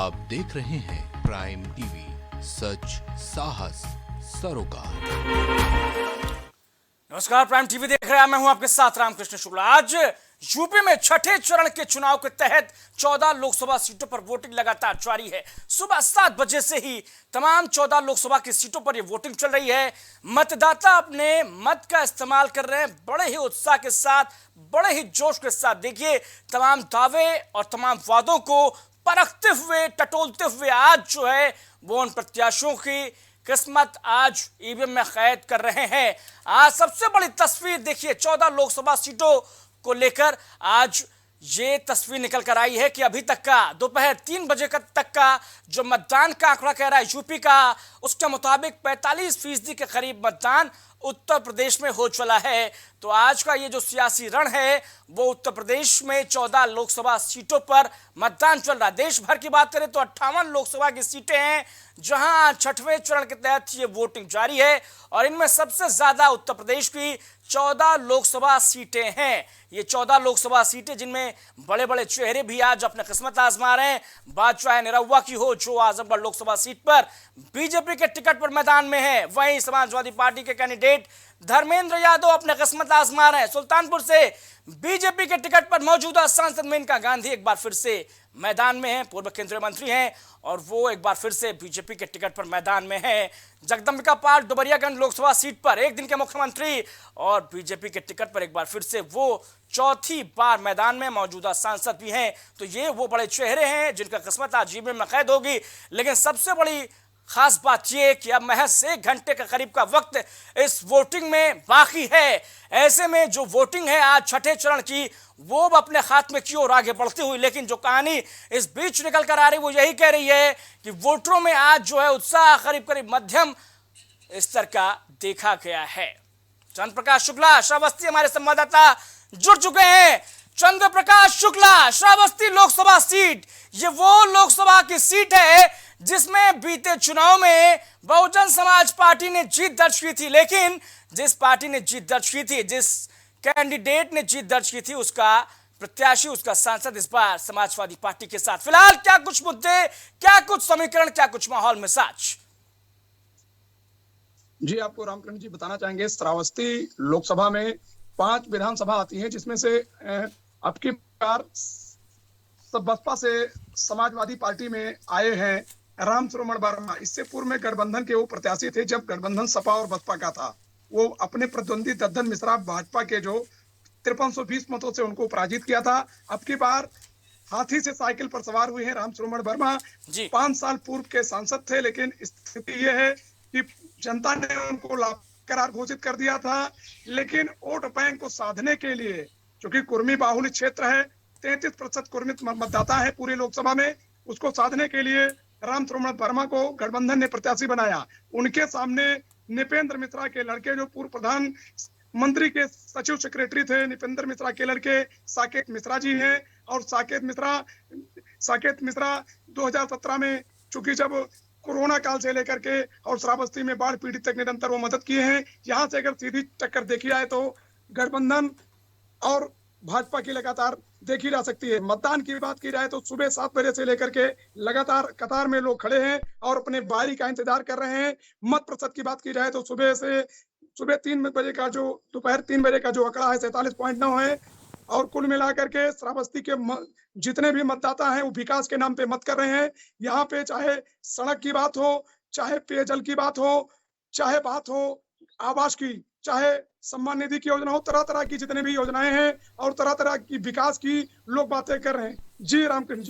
आप देख रहे हैं प्राइम टीवी, सच साहस सरोकार। नमस्कार, प्राइम टीवी देख रहे हैं, मैं हूं आपके साथ रामकृष्ण शुक्ला। आज यूपी में छठे चरण के चुनाव के तहत 14 लोकसभा सीटों पर वोटिंग लगातार जारी है। सुबह 7 बजे से ही तमाम 14 लोकसभा की सीटों पर यह वोटिंग चल रही है। मतदाता अपने मत का इस्तेमाल कर रहे हैं बड़े ही उत्साह के साथ, बड़े ही जोश के साथ। देखिए, तमाम दावे और तमाम वादों को परखते हुए, टटोलते हुए आज जो है वो उन प्रत्याशियों की किस्मत आज ईवीएम में कैद कर रहे हैं। आज सबसे बड़ी तस्वीर देखिए, 14 लोकसभा सीटों को लेकर आज ये तस्वीर निकल कर आई है कि अभी तक का दोपहर 3 बजे तक का जो मतदान का आंकड़ा कह रहा है यूपी का, उसके मुताबिक 45% के करीब मतदान उत्तर प्रदेश में हो चला है। तो आज का ये जो सियासी रण है वो उत्तर प्रदेश में 14 लोकसभा सीटों पर मतदान चल रहा है। देश भर की बात करें तो 58 लोकसभा की सीटें हैं जहां छठवें चरण के तहत ये वोटिंग जारी है और इनमें सबसे ज्यादा उत्तर प्रदेश की 14 लोकसभा सीटें हैं। ये 14 लोकसभा सीटें जिनमें बड़े बड़े चेहरे भी आज अपने किस्मत आजमा रहे हैं। बात चाहे निरहुआ की हो जो आजमगढ़ लोकसभा सीट पर बीजेपी के टिकट पर मैदान में है, वहीं समाजवादी पार्टी के कैंडिडेट धर्मेंद्र यादव अपने किस्मत आजमा रहे हैं। सुल्तानपुर से बीजेपी के टिकट पर मौजूदा सांसद मेनका गांधी एक बार फिर से मैदान में हैं, पूर्व केंद्रीय मंत्री हैं और वो एक बार फिर से बीजेपी के टिकट पर मैदान में हैं। जगदंबिका पाल डुमरियागंज लोकसभा सीट पर एक दिन के मुख्यमंत्री और बीजेपी के टिकट पर एक बार फिर से वो चौथी बार मैदान में मौजूदा सांसद भी हैं। तो ये वो बड़े चेहरे हैं जिनका किस्मत आज ईवीएम में कैद होगी। लेकिन सबसे बड़ी खास बात यह कि अब महज 1 घंटे के करीब का वक्त इस वोटिंग में बाकी है। ऐसे में जो वोटिंग है आज छठे चरण की वो अपने खात्मे की ओर आगे बढ़ती हुई, लेकिन जो कहानी इस बीच निकल कर आ रही वो यही कह रही है कि वोटरों में आज जो है उत्साह करीब करीब मध्यम स्तर का देखा गया है। चंद्र प्रकाश शुक्ला श्रावस्ती हमारे संवाददाता जुड़ चुके हैं। चंद्र प्रकाश शुक्ला, श्रावस्ती लोकसभा सीट, ये वो लोकसभा की सीट है जिसमें बीते चुनाव में बहुजन समाज पार्टी ने जीत दर्ज की थी। लेकिन जिस पार्टी ने जीत दर्ज की थी, जिस कैंडिडेट ने जीत दर्ज की थी, उसका प्रत्याशी, उसका सांसद इस बार समाजवादी पार्टी के साथ। फिलहाल क्या कुछ मुद्दे, क्या कुछ समीकरण, क्या कुछ माहौल मिजाज? जी, आपको रामकृष्ण जी बताना चाहेंगे, श्रावस्ती लोकसभा में 5 विधानसभा आती है जिसमें से अब की बार बसपा से समाजवादी पार्टी में आए हैं राम श्रवण वर्मा। इससे पूर्व में गठबंधन के वो प्रत्याशी थे जब गठबंधन सपा और बसपा का था। वो अपने प्रतिद्वंदी दद्दन मिश्रा भाजपा के जो 5320 मतों से उनको पराजित किया था। अब की बार हाथी से साइकिल पर सवार हुए हैं राम श्रवण वर्मा। 5 साल पूर्व के सांसद थे, लेकिन स्थिति यह है कि जनता ने उनको लाभकारी घोषित कर दिया था। लेकिन वोट बैंक को साधने के लिए, क्योंकि कुर्मी बाहुल्य क्षेत्र है, 33% कुर्मी मतदाता है पूरे लोकसभा में, उसको साधने के लिए राम श्रवण वर्मा को गठबंधन ने प्रत्याशी बनाया। उनके सामने निपेंद्र मिश्रा के लड़के, जो पूर्व प्रधानमंत्री के सचिव सेक्रेटरी थे, निपेंद्र मिश्रा के लड़के साकेत मिश्रा जी हैं। और साकेत मिश्रा 2017 में, चूंकि जब कोरोना काल से लेकर के और श्रावस्ती में बाढ़ पीड़ित तक निरंतर वो मदद किए हैं। यहाँ से अगर सीधी टक्कर देखी जाए तो गठबंधन और भाजपा की लगातार देखी जा सकती है। मतदान की बात की जाए तो सुबह 7 बजे से लेकर के लगातार कतार में लोग खड़े हैं और अपने बारी का इंतजार कर रहे हैं। मत प्रतिशत की बात की जाए तो सुबह 3 बजे का जो दोपहर 3 बजे का जो आंकड़ा है 47.9 है। और कुल मिलाकर के श्रावस्ती के जितने भी मतदाता हैं वो विकास के नाम पे मत कर रहे हैं। यहाँ पे चाहे सड़क की बात हो, चाहे पेयजल की बात हो, चाहे बात हो आवास की, चाहे सम्मान निधि की योजना हो, तरह तरह की जितने भी योजनाएं हैं और तरह तरह की विकास की लोग बातें कर रहे हैं। जी रामकृष्ण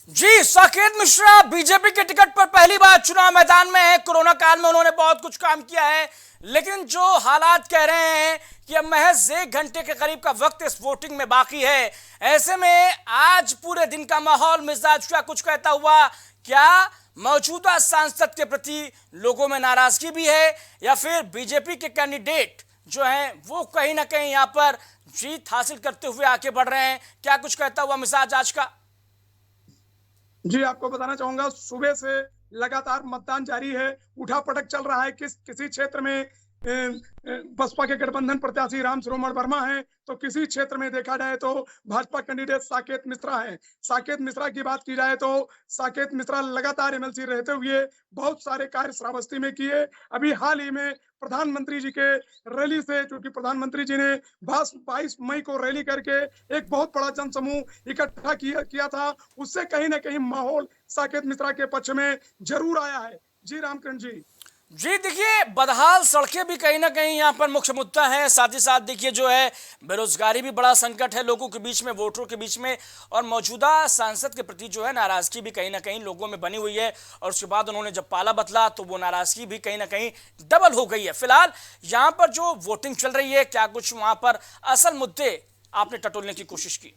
जी। साकेत मिश्रा बीजेपी के टिकट पर पहली बार चुनाव मैदान में है। कोरोना काल में उन्होंने बहुत कुछ काम किया है, लेकिन जो हालात कह रहे हैं कि अब महज 1 घंटे के करीब का वक्त इस वोटिंग में बाकी है। ऐसे में आज पूरे दिन का माहौल मिजाज क्या कुछ कहता हुआ? क्या मौजूदा सांसद के प्रति लोगों में नाराजगी भी है या फिर बीजेपी के कैंडिडेट जो हैं वो कहीं ना कहीं यहाँ पर जीत हासिल करते हुए आगे बढ़ रहे हैं? क्या कुछ कहता हुआ मिजाज आज का? जी, आपको बताना चाहूंगा, सुबह से लगातार मतदान जारी है, उठा पटक चल रहा है। किसी क्षेत्र में बसपा के गठबंधन प्रत्याशी राम श्रोमण वर्मा हैं, तो किसी क्षेत्र में देखा जाए तो भाजपा कैंडिडेट साकेत मिश्रा हैं। साकेत मिश्रा की बात की जाए तो साकेत मिश्रा लगातार एमएलसी रहते हुए बहुत सारे कार्य श्रावस्ती में किए। अभी हाल ही में प्रधानमंत्री जी के रैली से, क्योंकि प्रधानमंत्री जी ने 22 मई को रैली करके एक बहुत बड़ा जनसमूह इकट्ठा किया था, उससे कहीं ना कहीं माहौल साकेत मिश्रा के पक्ष में जरूर आया है। जी रामकिरण जी। जी देखिए, बदहाल सड़कें भी कहीं ना कहीं यहाँ पर मुख्य मुद्दा है। साथ ही साथ देखिए जो है बेरोजगारी भी बड़ा संकट है लोगों के बीच में, वोटरों के बीच में, और मौजूदा सांसद के प्रति जो है नाराजगी भी कहीं ना कहीं लोगों में बनी हुई है। और उसके बाद उन्होंने जब पाला बदला तो वो नाराजगी भी कहीं ना कहीं डबल हो गई है। फिलहाल यहाँ पर जो वोटिंग चल रही है, क्या कुछ वहां पर असल मुद्दे आपने टटोलने की कोशिश की?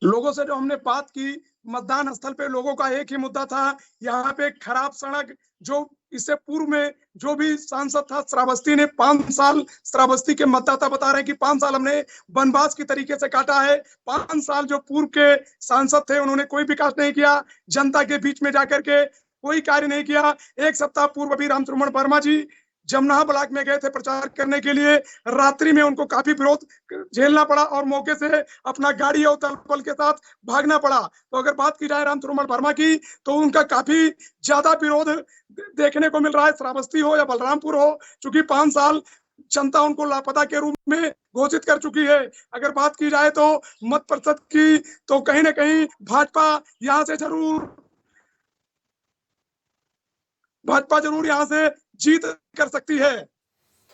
लोगों से जो हमने बात की, मतदान स्थल पे लोगों का एक ही मुद्दा था, यहाँ पे खराब सड़क। जो इससे पूर्व में जो भी सांसद था श्रावस्ती ने 5 साल, श्रावस्ती के मतदाता बता रहे हैं कि 5 साल हमने वनवास की तरीके से काटा है। 5 साल जो पूर्व के सांसद थे उन्होंने कोई विकास नहीं किया, जनता के बीच में जाकर के कोई कार्य नहीं किया। एक सप्ताह पूर्व अभी राम श्रोमण वर्मा जी जमनाहा ब्लॉक में गए थे प्रचार करने के लिए, रात्रि में उनको काफी विरोध झेलना पड़ा और मौके से अपना गाड़ी और दलबल के साथ भागना पड़ा। तो अगर बात की जाए राम श्रोमण वर्मा की, तो उनका काफी ज्यादा विरोध देखने को मिल रहा है, श्रावस्ती हो या बलरामपुर हो, क्योंकि 5 साल जनता उनको लापता के रूप में घोषित कर चुकी है। अगर बात की जाए तो मत प्रतिशत की, तो कहीं ना कहीं भाजपा जरूर यहाँ से जीत कर सकती है।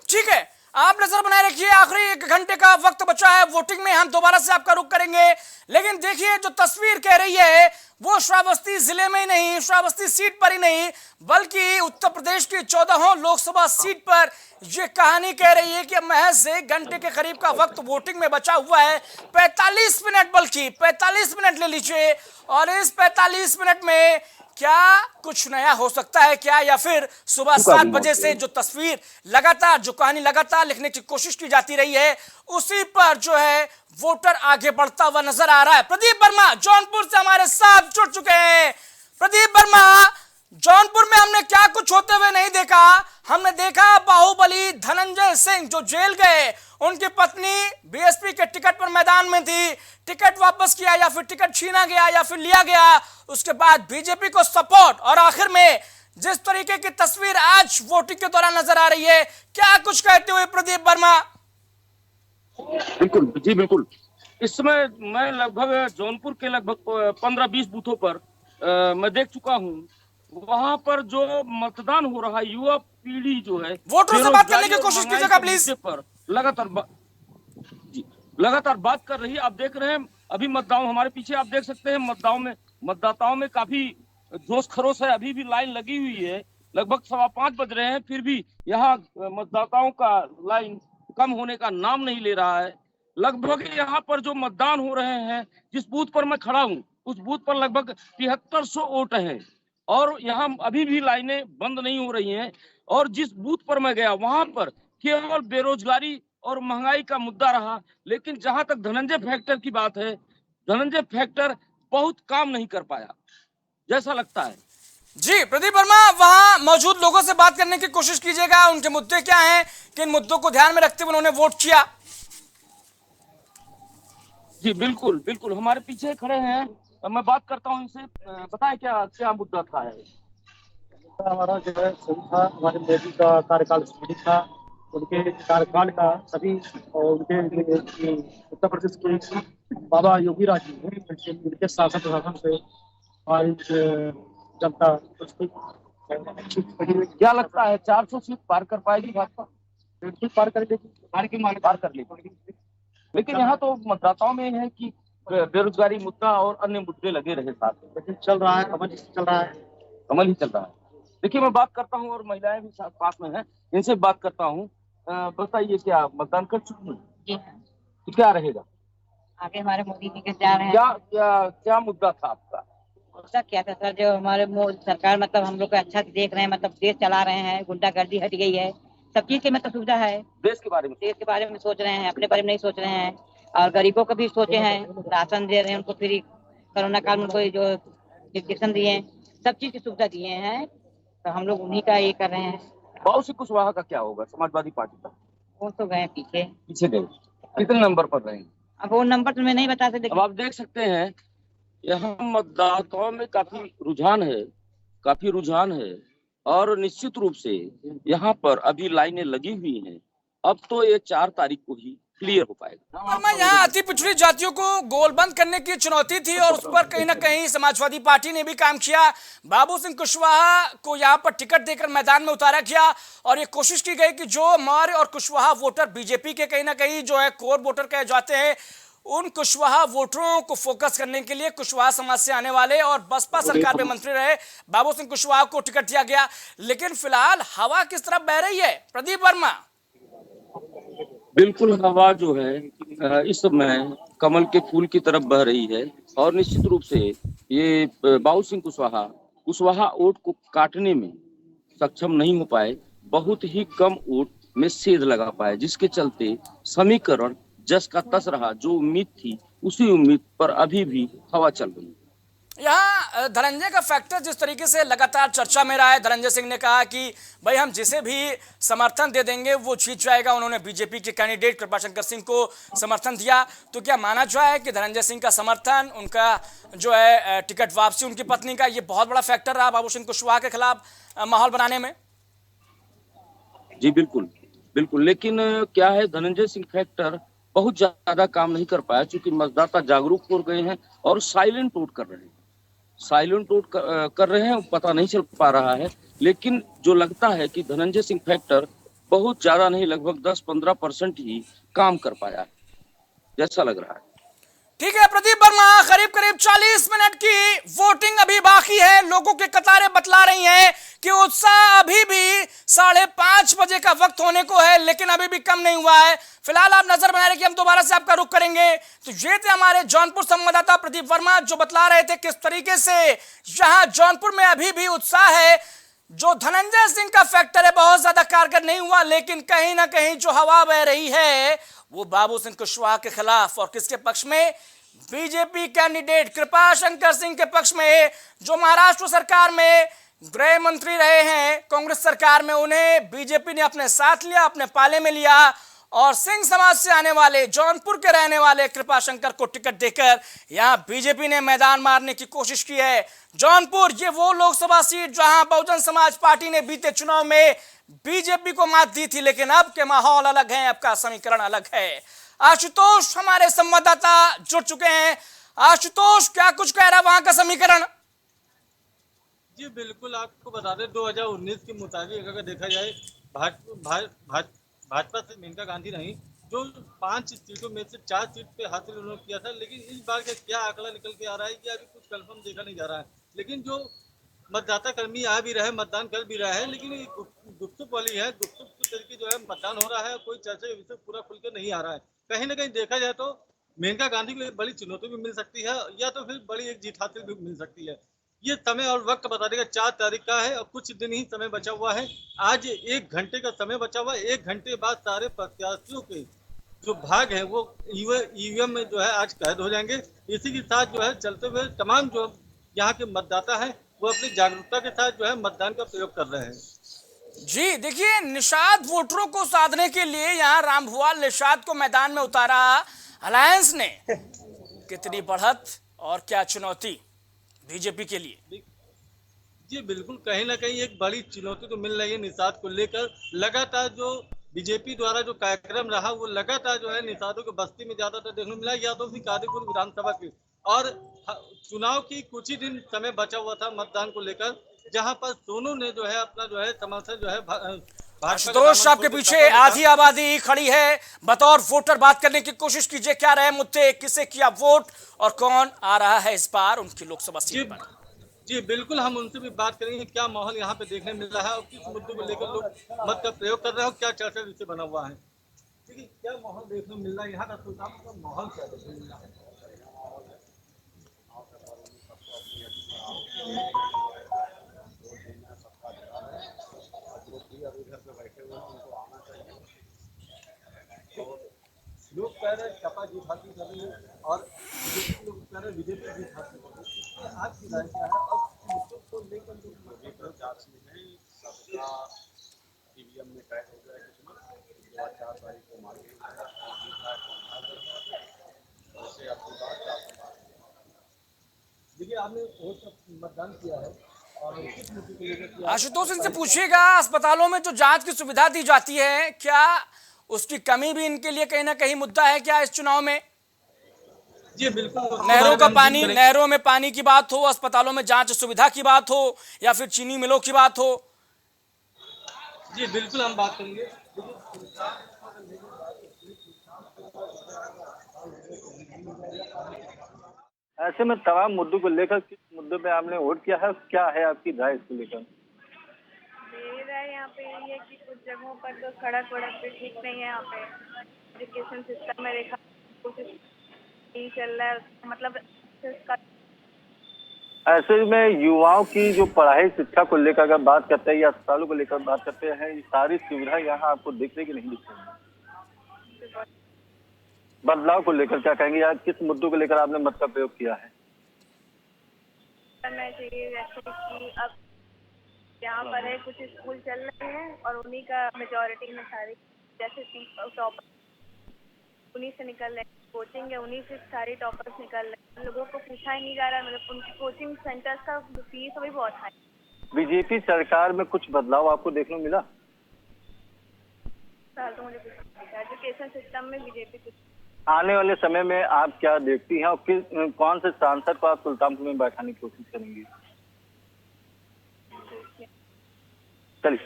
ठीक है, आप नजर बनाए रखिए। आखिरी 1 घंटे का वक्त बचा है वोटिंग में, हम दोबारा से आपका रुख करेंगे। लेकिन देखिए जो तस्वीर कह रही है वो श्रावस्ती जिले में ही नहीं, श्रावस्ती सीट पर ही नहीं, बल्कि उत्तर प्रदेश की 14 लोकसभा सीट पर ये कहानी कह रही है कि महज 1 घंटे के करीब का वक्त वोटिंग में बचा हुआ है। 45 मिनट, बल्कि 45 मिनट ले लीजिए, और इस 45 मिनट में क्या कुछ नया हो सकता है क्या, या फिर सुबह 7 बजे से जो तस्वीर लगातार, जो कहानी लगातार लिखने की कोशिश की जाती रही है, उसी पर जो है वोटर आगे बढ़ता हुआ नजर आ रहा है। प्रदीप वर्मा जौनपुर से हमारे साथ जुड़ चुके हैं। प्रदीप वर्मा, जौनपुर में हमने क्या कुछ होते हुए नहीं देखा। हमने देखा बाहुबली धनंजय सिंह जो जेल गए, उनकी पत्नी बीएसपी के टिकट पर मैदान में थी, टिकट वापस किया या फिर टिकट छीना गया या फिर लिया गया, उसके बाद बीजेपी को सपोर्ट, और आखिर में जिस तरीके की तस्वीर आज वोटिंग के दौरान नजर आ रही है, क्या कुछ कहते हुए प्रदीप वर्मा? बिल्कुल जी, बिल्कुल। इस समय मैं लगभग जौनपुर के लगभग 15-20 बूथों पर मैं देख चुका हूं। वहां पर जो मतदान हो रहा है, युवा पीढ़ी जो है, वोटरों से बात करने की कोशिश कीजिएगा प्लीज। पर लगातार बात कर रही है। आप देख रहे हैं अभी मतदान हमारे पीछे, आप देख सकते हैं मतदाताओं में काफी जोश खरोश है। अभी भी लाइन लगी हुई है, लगभग 5:15 बज रहे हैं, फिर भी यहाँ मतदाताओं का लाइन कम होने का नाम नहीं ले रहा है। लगभग यहाँ पर जो मतदान हो रहे हैं, जिस बूथ पर मैं खड़ा हूँ उस बूथ पर लगभग 7300 वोट हैं, और यहाँ अभी भी लाइनें बंद नहीं हो रही हैं। और जिस बूथ पर मैं गया वहां पर केवल बेरोजगारी और महंगाई का मुद्दा रहा। लेकिन जहां तक धनंजय फैक्टर की बात है, धनंजय फैक्टर बहुत काम नहीं कर पाया जैसा लगता है। जी प्रदीप वर्मा, वहां मौजूद लोगों से बात करने की कोशिश कीजिएगा, उनके मुद्दे क्या हैं, किन मुद्दों को ध्यान में रखते हुए उन्होंने वोट किया। जी बिल्कुल बिल्कुल, हमारे पीछे खड़े हैं, मैं बात करता हूँ इनसे। बताएं क्या मुद्दा था? हमारा जो है सही था, हमारे मोदी का कार्यकाल सही था, उनके कार्यकाल का सभी, और उनके उत्तर प्रदेश के बाबा योगी राज जी उनके शासन प्रशासन से हमारी जनता क्या लगता है 400 सीट पार कर पाएगी भाजपा? बिल्कुल पार कर लेगी, पार कर लेगी। लेकिन यहाँ तो मतदाताओं में है कि बेरोजगारी मुद्दा और अन्य मुद्दे लगे रहे साथ में, लेकिन चल रहा है, कमल ही चल रहा है। कमल ही चल रहा है। देखिए मैं बात करता हूँ, और महिलाएं भी साथ पास में हैं, इनसे बात करता हूँ। बताइए, क्या मतदान कर चुकी हैं? तो क्या रहेगा आगे? हमारे मोदी जी के जा रहे हैं। क्या मुद्दा था आपका? मुद्दा क्या था सर, जो हमारे सरकार मतलब हम लोग को अच्छा देख रहे हैं, मतलब देश चला रहे हैं, गुंडागर्दी हट गई है, सब चीज की मतलब सुविधा है। देश के बारे में सोच रहे हैं, अपने बारे में नहीं सोच रहे हैं, और गरीबों को भी सोचे हैं, राशन दे रहे हैं उनको फ्री, कोरोना काल में उनको जो इंजेक्शन दिए हैं, सब चीज की सुविधा दिए हैं, तो हम लोग उन्हीं का ये कर रहे हैं, बाबू सिंह कुशवाहा का क्या होगा, समाजवादी पार्टी का? वो तो गए पीछे। पीछे गए, कितने नंबर पर रहे? अब वो नंबर तो मैं नहीं बता सकती, अब आप देख सकते हैं यहाँ मतदाताओं में काफी रुझान है और निश्चित रूप से यहाँ पर अभी लाइनें लगी हुई हैं। अब तो ये 4 तारीख को ही क्लियर हो पाएगा। वर्मा, यहाँ अति पिछड़ी जातियों को गोलबंद करने की चुनौती थी और उस पर कहीं ना कहीं समाजवादी पार्टी ने भी काम किया। बाबू सिंह कुशवाहा को यहाँ पर टिकट देकर मैदान में उतारा गया और ये कोशिश की गई कि जो मौर्य और कुशवाहा वोटर बीजेपी के कहीं ना कहीं जो है कोर वोटर कहे जाते हैं, उन कुशवाहा वोटरों को फोकस करने के लिए कुशवाहा समाज से आने वाले और बसपा सरकार में मंत्री रहे बाबू सिंह कुशवाहा को टिकट दिया गया। लेकिन फिलहाल हवा किस तरफ बह रही है प्रदीप वर्मा? बिल्कुल, हवा जो है इस समय कमल के फूल की तरफ बह रही है और निश्चित रूप से ये बाबू सिंह कुशवाहा वोट को काटने में सक्षम नहीं हो पाए, बहुत ही कम वोट में सेध लगा पाए, जिसके चलते समीकरण जस का तस रहा। जो उम्मीद थी उसी उम्मीद पर अभी भी हवा चल रही है। यहाँ धनंजय का फैक्टर जिस तरीके से लगातार चर्चा में रहा है, धनंजय सिंह ने कहा कि भाई हम जिसे भी समर्थन दे देंगे वो जीत जाएगा। उन्होंने बीजेपी के कैंडिडेट कृपाशंकर सिंह को समर्थन दिया। तो क्या माना जाए कि धनंजय सिंह का समर्थन, उनका जो है टिकट वापसी उनकी पत्नी का, ये बहुत बड़ा फैक्टर रहा बाबू सिंह कुशवाहा के खिलाफ माहौल बनाने में? जी बिल्कुल, लेकिन क्या है, धनंजय सिंह फैक्टर बहुत ज्यादा काम नहीं कर पाया, क्योंकि मतदाता जागरूक हो गए हैं और साइलेंट वोट कर रहे हैं, पता नहीं चल पा रहा है। लेकिन जो लगता है कि धनंजय सिंह फैक्टर बहुत ज्यादा नहीं, लगभग 10-15% ही काम कर पाया है, जैसा लग रहा है। ठीक है प्रदीप वर्मा, करीब 40 मिनट की वोटिंग अभी बाकी है। लोगों की कतारें बतला रही हैं कि उत्साह अभी भी 5:30 बजे का वक्त होने को है, लेकिन अभी भी कम नहीं हुआ है। फिलहाल आप नजर बना रहे कि हम दोबारा से आपका रुख करेंगे। तो ये थे हमारे जौनपुर संवाददाता प्रदीप वर्मा, जो बतला रहे थे किस तरीके से यहां जौनपुर में अभी भी उत्साह है। जो धनंजय सिंह का फैक्टर है बहुत ज्यादा कारगर नहीं हुआ, लेकिन कहीं ना कहीं जो हवा बह रही है वो बाबू सिंह कुशवाहा के खिलाफ और किसके पक्ष में? बीजेपी कैंडिडेट कृपाशंकर सिंह के पक्ष में, जो महाराष्ट्र सरकार में गृह मंत्री रहे हैं कांग्रेस सरकार में। उन्हें बीजेपी ने अपने साथ लिया, अपने पाले में लिया और सिंह समाज से आने वाले, जौनपुर के रहने वाले कृपाशंकर को टिकट देकर यहां बीजेपी ने मैदान मारने की कोशिश की है। जौनपुर ये वो लोकसभा सीट जहां बहुजन समाज पार्टी ने बीते चुनाव में बीजेपी को मात दी थी, लेकिन अब के माहौल अलग है, अब का समीकरण अलग है। आशुतोष हमारे संवाददाता जुड़ चुके हैं। आशुतोष, क्या कुछ कह रहा वहां का समीकरण? जी बिल्कुल, आपको बता दें 2019 के मुताबिक अगर देखा जाए भाजपा से मेनका गांधी नहीं, जो 5 सीटों में से 4 सीट पे हासिल उन्होंने किया था। लेकिन इस बार का क्या आंकड़ा निकल के आ रहा है कि अभी कुछ कंफर्म देखा नहीं जा रहा है। लेकिन जो मतदाता कर्मी आ भी रहा है, मतदान कर भी रहा है, लेकिन गुपचुप वाली है, गुपचुप तरीके जो है मतदान हो रहा है, कोई चर्चा विषय पूरा खुल के नहीं आ रहा है। कहीं ना कहीं देखा जाए तो मेनका गांधी को एक बड़ी चुनौती भी मिल सकती है, या तो फिर बड़ी एक जीत हासिल भी मिल सकती है। ये समय और वक्त बता देगा। 4 तारीख का है और कुछ दिन ही समय बचा हुआ है। आज 1 घंटे का समय बचा हुआ है। 1 घंटे बाद सारे प्रत्याशियों के जो भाग है वो ईवीएम में जो है आज कैद हो जाएंगे। इसी के साथ जो है चलते हुए तमाम जो यहाँ के मतदाता है वो अपनी जागरूकता के साथ जो है मतदान का प्रयोग कर रहे हैं। जी देखिए, निषाद वोटरों को साधने के लिए यहाँ रामभुआल निषाद को मैदान में उतारा अलायंस ने। कितनी बढ़त और क्या चुनौती बीजेपी के लिए? जी बिल्कुल, कहीं ना कहीं एक बड़ी चुनौती तो मिल रही है निषाद को लेकर। लगातार जो बीजेपी द्वारा जो कार्यक्रम रहा वो लगातार जो है निषादों को बस्ती में ज्यादातर देखने मिला, या तो फिर कादीपुर विधानसभा की। और चुनाव की कुछ ही दिन समय बचा हुआ था मतदान को लेकर, जहां पर सोनू ने जो है अपना जो है समर्थन जो है आशुतोष, आपके पीछे आधी आबादी खड़ी है। बतौर वोटर बात करने की कोशिश कीजिए, क्या रहे मुद्दे, किसे किया वोट और कौन आ रहा है इस बार उनकी लोकसभा सीट पर? जी बिल्कुल, हम उनसे भी बात करेंगे क्या माहौल यहाँ पे देखने मिल रहा है और किस मुद्दे को लेकर लोग मत का प्रयोग कर रहे हैं और क्या चर्चा विषय बना हुआ है। ठीक है, क्या माहौल देखने मिल रहा है यहाँ का माहौल क्या देखने मिल रहा है? लोग कह रहे हैं सपा जीत हासिल कर रही है और लोग कह रहे हैं बीजेपी जीत हासिल कर रही है। आपकी राय क्या है और मुद्दों को लेकर जो आपने वोट मतदान किया है और किस मुद्दे को लेकर किया? आशुतोष, इनसे पूछिएगा अस्पतालों में जो जांच की सुविधा दी जाती है, क्या उसकी कमी भी इनके लिए कहीं ना कहीं मुद्दा है क्या इस चुनाव में? जी बिल्कुल। नहरों में पानी की बात हो, अस्पतालों में जांच सुविधा की बात हो, या फिर चीनी मिलों की बात हो। जी बिल्कुल हम बात करेंगे। ऐसे में तमाम मुद्दों को लेकर किस मुद्दे पे आपने वोट किया है, क्या है आपकी राय इसको लेकर? मेरी राय यहाँ पे यही है कि कुछ जगहों पर तो सड़क वड़क भी ठीक नहीं है। यहाँ पे एजुकेशन सिस्टम में देखा कुछ नहीं चल रहा है, मतलब ऐसे में युवाओं की जो पढ़ाई शिक्षा को लेकर अगर बात करते हैं या अस्पतालों को लेकर बात करते हैं, ये सारी सुविधा यहाँ आपको दिख रही कि नहीं दिख रही? बदलाव को लेकर क्या कहेंगे या किस मुद्दों को लेकर आपने मत का प्रयोग किया है? करना चाहिए जैसे कि अब यहाँ पर है कुछ स्कूल चल रहे हैं और उन्हीं का मेजॉरिटी में सारी जैसे टॉपर उन्हीं से निकल रहे हैं, कोचिंग है उन्हीं से सारे टॉपर्स निकल रहे हैं। लोगों को पूछा ही नहीं जा रहा, मतलब उनकी कोचिंग सेंटर्स का फीस भी बहुत हाई। बीजेपी सरकार में कुछ बदलाव आपको देखने को मिला? तो मुझे कुछ एजुकेशन सिस्टम में बीजेपी कुछ आने वाले समय में आप क्या देखती हैं और कौन से सांसद को आप सुल्तानपुर में बैठाने की कोशिश करेंगी? चलिए,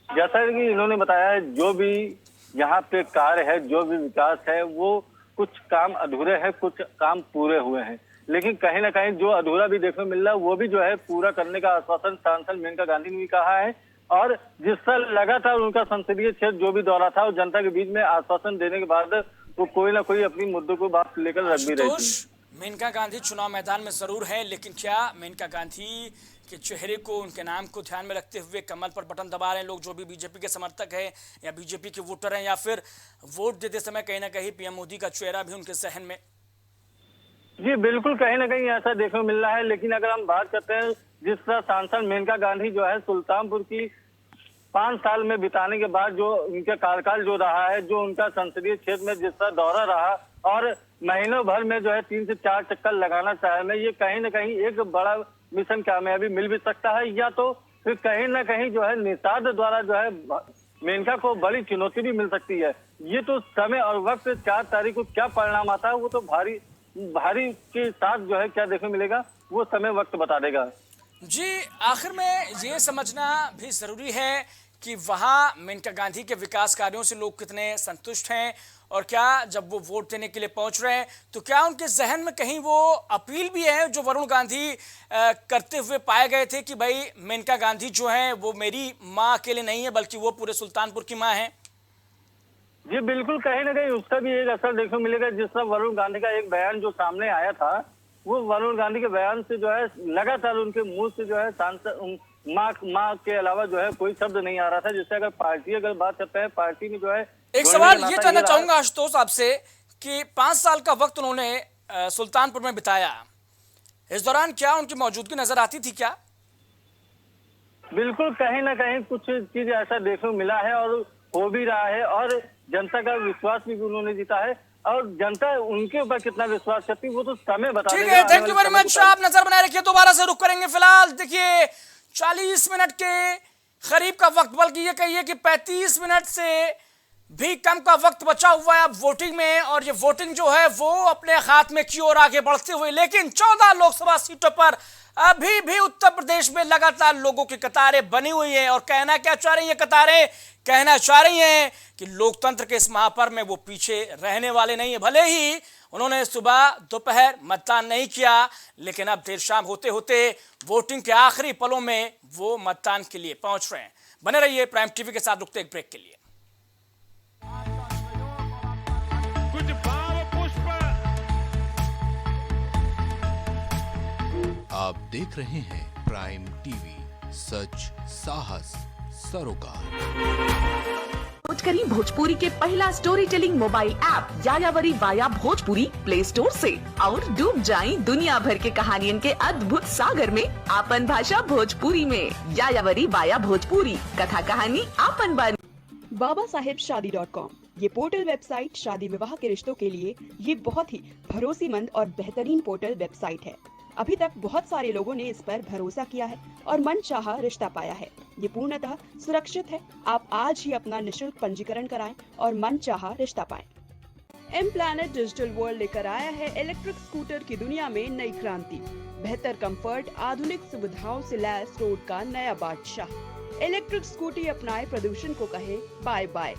जैसा कि इन्होंने बताया है, जो भी यहाँ पे कार्य है, जो भी विकास है, वो कुछ काम अधूरे हैं, कुछ काम पूरे हुए हैं, लेकिन कहीं ना कहीं जो अधूरा भी देखने को मिल रहा है वो भी जो है पूरा करने का आश्वासन सांसद मेनका गांधी ने भी कहा है। और जिस तरह लगातार उनका संसदीय क्षेत्र जो भी दौरा था, जनता के बीच में आश्वासन देने के बाद वो कोई ना कोई अपनी मुद्दों को बात लेकर रख भी रही थी। मेनका गांधी चुनाव मैदान में जरूर है, लेकिन क्या मेनका गांधी के चेहरे को, उनके नाम को ध्यान में रखते हुए कमल पर बटन दबा रहे हैं लोग, जो भी बीजेपी के समर्थक हैं या बीजेपी के वोटर हैं, या फिर वोट देते समय कहीं ना कहीं पीएम मोदी का चेहरा भी उनके जहन में? जी बिल्कुल, कहीं ना कहीं ऐसा देखने को मिल रहा है। लेकिन अगर हम बात करते हैं, जिस तरह सांसद मेनका गांधी जो है सुल्तानपुर की 5 साल में बिताने के बाद जो उनका कार्यकाल जो रहा है, जो उनका संसदीय क्षेत्र में जिस तरह दौरा रहा और महीनों भर में जो है 3 से 4 चक्कर लगाना चाहे में, ये कहीं ना कहीं एक बड़ा मिशन कामयाबी मिल भी सकता है, या तो फिर कहीं ना कहीं जो है निषाद द्वारा जो है मेनका को बड़ी चुनौती भी मिल सकती है। ये तो समय और वक्त 4 तारीख को क्या परिणाम आता है वो तो भारी के साथ जो है क्या देखने मिलेगा वो समय वक्त बता देगा। जी, आखिर में ये समझना भी जरूरी है कि वहाँ मेनका गांधी के विकास कार्यों से लोग कितने संतुष्ट हैं, और क्या जब वो वोट देने के लिए पहुंच रहे हैं तो क्या उनके जहन में कहीं वो अपील भी है जो वरुण गांधी करते हुए पाए गए थे कि भाई मेनका गांधी जो है वो मेरी माँ अकेले नहीं है बल्कि वो पूरे सुल्तानपुर की माँ है? जी बिल्कुल, कहीं ना कहीं उसका भी एक असर देखने को मिलेगा। जिस तरह वरुण गांधी का एक बयान जो सामने आया था, वो वरुण गांधी के बयान से जो है लगातार उनके मुंह से जो है सांसद माँ के अलावा जो है कोई शब्द नहीं आ रहा था। जिससे अगर पार्टी अगर बात करते हैं, पार्टी में जो है एक सवाल ये जानना चाहूंगा आशुतोष आपसे कि 5 साल का वक्त उन्होंने सुल्तानपुर में बिताया, इस दौरान क्या उनकी मौजूदगी नजर आती थी क्या? बिल्कुल, कहीं ना कहीं कुछ चीज ऐसा देखने को मिला है और हो भी रहा है, और जनता का विश्वास भी उन्होंने जीता है, और जनता उनके ऊपर कितना विश्वास करती है वो तो समय बता देगा। ठीक है, थैंक यू वेरी मच। आप नजर बनाए रखिए, दोबारा से रुक करेंगे। फिलहाल देखिए 40 मिनट के करीब का वक्त, बल्कि ये कहिए कि 35 मिनट से भी कम का वक्त बचा हुआ है अब वोटिंग में, और ये वोटिंग जो है वो अपने हाथ में की ओर आगे बढ़ते हुए, लेकिन 14 लोकसभा सीटों पर अभी भी उत्तर प्रदेश में लगातार लोगों की कतारें बनी हुई हैं। और कहना क्या चाह रही है कतारें? कहना चाह रही हैं कि लोकतंत्र के इस महापर्व में वो पीछे रहने वाले नहीं है। भले ही उन्होंने सुबह दोपहर मतदान नहीं किया, लेकिन अब देर शाम होते होते वोटिंग के आखिरी पलों में वो मतदान के लिए पहुंच रहे हैं। बने रहिए प्राइम टीवी के साथ, रुकते एक ब्रेक के लिए। आप देख रहे हैं प्राइम टीवी, सच साहस सरोकार। करी भोजपुरी के पहला story telling mobile app यायावरी via Bhojpuri play store से, और डूब जाएं दुनिया भर के कहानियन के अद्भुत सागर में आपन भाषा भोजपुरी में। यायावरी वाया भोजपुरी, कथा कहानी आपन बन। BabaSahebShadi.com ये पोर्टल वेबसाइट शादी विवाह के रिश्तों के लिए ये बहुत ही भरोसेमंद और बेहतरीन पोर्टल वेबसाइट है। अभी तक बहुत सारे लोगों ने इस पर भरोसा किया है और मनचाहा रिश्ता पाया है। ये पूर्णतः सुरक्षित है। आप आज ही अपना निशुल्क पंजीकरण कराएं और मनचाहा रिश्ता पाएं। एम प्लैनेट डिजिटल वर्ल्ड लेकर आया है इलेक्ट्रिक स्कूटर की दुनिया में नई क्रांति। बेहतर कंफर्ट, आधुनिक सुविधाओं से लैस रोड का नया बादशाह। इलेक्ट्रिक स्कूटी अपनाए, प्रदूषण को कहे बाय बाय।